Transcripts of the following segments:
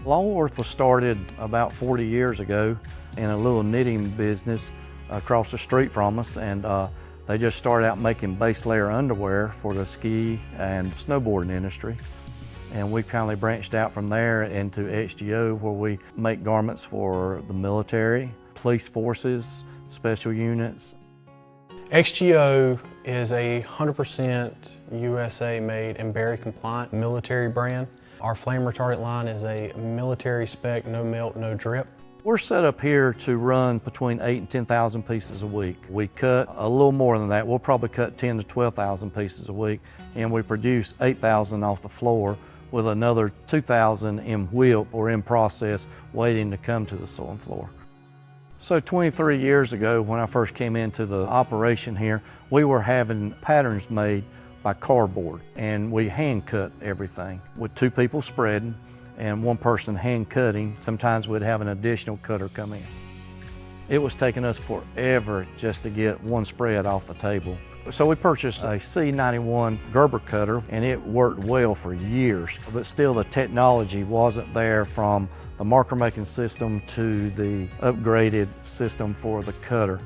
Longworth was started about 40 years ago in a little knitting business across the street from us, and they just started out making base layer underwear for the ski and snowboarding industry. And we finally branched out from there into XGO, where we make garments for the military, police forces, special units. XGO is a 100% USA made and Berry compliant military brand. Our flame retardant line is a military spec, no melt, no drip. We're set up here to run between 8,000 and 10,000 pieces a week. We cut a little more than that. We'll probably cut 10,000 to 12,000 pieces a week, and we produce 8,000 off the floor with another 2,000 in whip or in process waiting to come to the sewing floor. So 23 years ago, when I first came into the operation here, we were having patterns made by cardboard, and we hand cut everything with 2 people spreading and 1 person hand cutting. Sometimes we'd have an additional cutter come in. It was taking us forever just to get 1 spread off the table. So we purchased a C91 Gerber cutter, and it worked well for years, but still the technology wasn't there from the marker making system to the upgraded system for the cutter.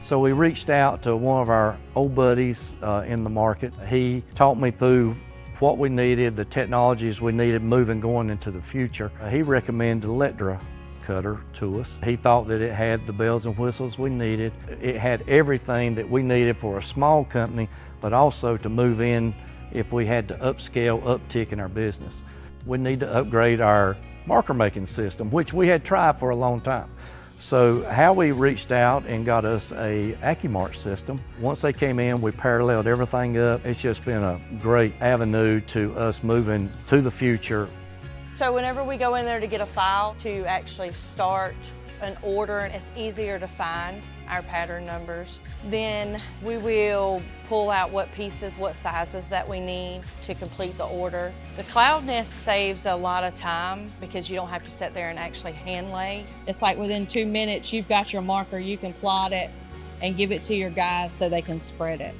So we reached out to one of our old buddies in the market. He taught me through what we needed, the technologies we needed going into the future. He recommended the Lettra cutter to us. He thought that it had the bells and whistles we needed. It had everything that we needed for a small company, but also to move in if we had to upscale, uptick in our business. We need to upgrade our marker making system, which we had tried for a long time. So how we reached out and got us a AccuMark system. Once they came in, we paralleled everything up. It's just been a great avenue to us moving to the future. So whenever we go in there to get a file to actually start an order, it's easier to find our pattern numbers. Then we will pull out what pieces, what sizes that we need to complete the order. The cloudness saves a lot of time because you don't have to sit there and actually hand lay. It's like within 2 minutes, you've got your marker, you can plot it and give it to your guys so they can spread it.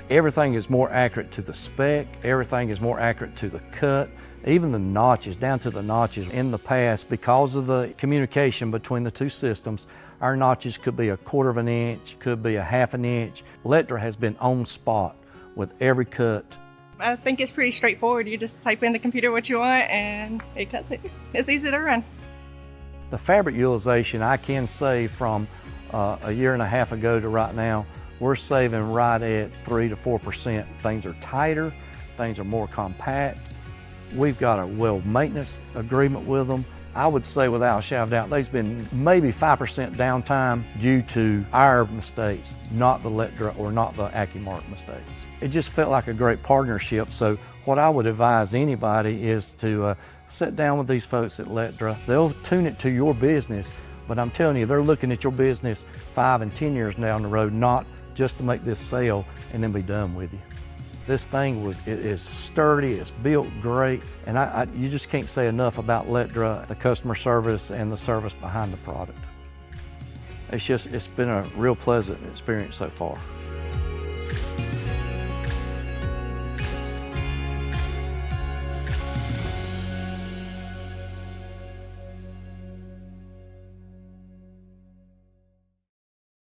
Everything is more accurate to the spec, everything is more accurate to the cut, even the notches, down to the notches. In the past, because of the communication between the 2 systems, our notches could be 1/4 of an inch, could be 1/2 an inch. Lettra has been on spot with every cut. I think it's pretty straightforward. You just type in the computer what you want and it cuts it. It's easy to run. The fabric utilization, I can say from a year and a half ago to right now, we're saving right at 3 to 4%. Things are tighter, things are more compact. We've got a well maintenance agreement with them. I would say without a shadow of a doubt, there's been maybe 5% downtime due to our mistakes, not the Lettra or not the AccuMark mistakes. It just felt like a great partnership. So what I would advise anybody is to sit down with these folks at Lettra. They'll tune it to your business, but I'm telling you, they're looking at your business 5 and 10 years down the road, not just to make this sale and then be done with you. This thing is sturdy, it's built great, and you just can't say enough about Lettra, the customer service and the service behind the product. It's been a real pleasant experience so far.